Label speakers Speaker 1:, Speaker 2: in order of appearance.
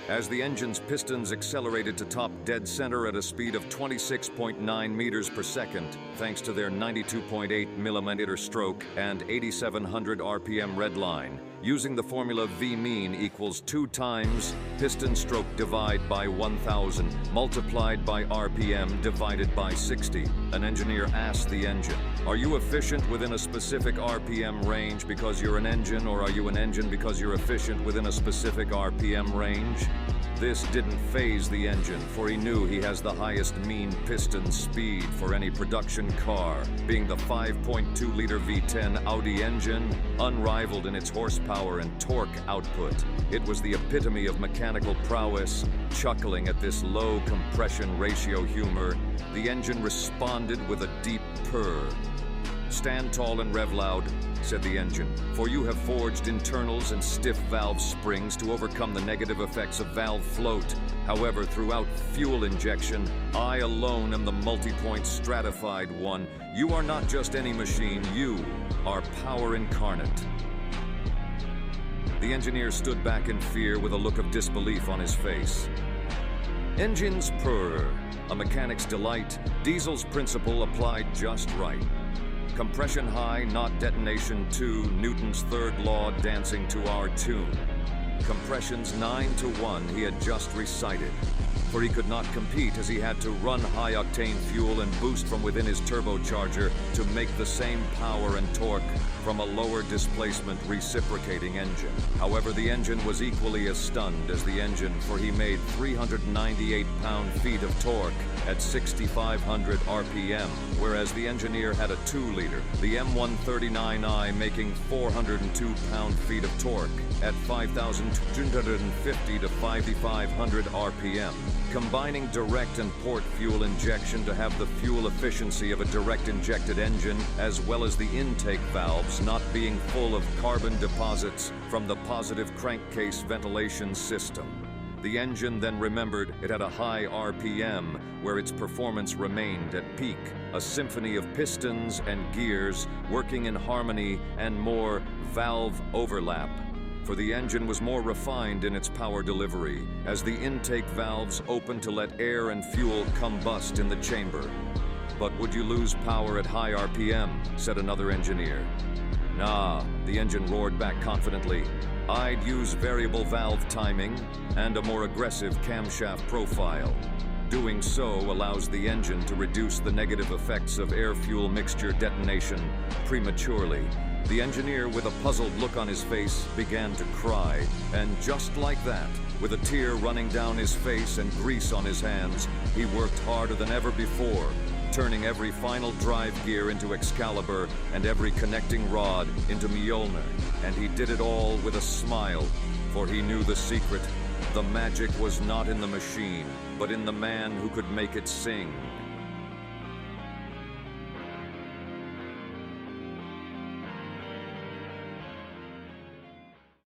Speaker 1: as the engine's pistons accelerated to top dead center at a speed of 26.9 meters per second, thanks to their 92.8 millimeter stroke and 8,700 RPM red line. Using the formula V mean equals 2 times piston stroke divide by 1,000 multiplied by RPM divided by 60. An engineer asked the engine, "Are you efficient within a specific RPM range because you're an engine, or are you an engine because you're efficient within a specific RPM range?" This didn't faze the engine, for he knew he has the highest mean piston speed for any production car, being the 5.2-liter V10 Audi engine, unrivaled in its horsepower and torque output. It was the epitome of mechanical prowess. Chuckling at this low compression ratio humor, the engine responded with a deep purr. "Stand tall and rev loud," said the engine, "for you have forged internals and stiff valve springs to overcome the negative effects of valve float. However, throughout fuel injection, I alone am the multi-point stratified one. You are not just any machine, you are power incarnate." The engineer stood back in fear with a look of disbelief on his face. Engines purr, a mechanic's delight, Diesel's principle applied just right. Compression high, not detonation 2, Newton's third law dancing to our tune. Compression's 9-to-1 he had just recited. For he could not compete, as he had to run high-octane fuel and boost from within his turbocharger to make the same power and torque from a lower displacement reciprocating engine. However, the engine was equally as stunned as the engine, for he made 398 pound-feet of torque at 6,500 RPM, whereas the engineer had a 2-liter, the M139i, making 402 pound-feet of torque at 5,250 to 5,500 RPM. Combining direct and port fuel injection to have the fuel efficiency of a direct injected engine, as well as the intake valves not being full of carbon deposits from the positive crankcase ventilation system. The engine then remembered it had a high RPM, where its performance remained at peak, a symphony of pistons and gears working in harmony and more valve overlap. For the engine was more refined in its power delivery, as the intake valves opened to let air and fuel combust in the chamber. "But would you lose power at high RPM?" said another engineer. "Nah," the engine roared back confidently. "I'd use variable valve timing and a more aggressive camshaft profile. Doing so allows the engine to reduce the negative effects of air-fuel mixture detonation prematurely." The engineer, with a puzzled look on his face, began to cry, and just like that, with a tear running down his face and grease on his hands, he worked harder than ever before, turning every final drive gear into Excalibur and every connecting rod into Mjolnir. And he did it all with a smile, for he knew the secret. The magic was not in the machine, but in the man who could make it sing.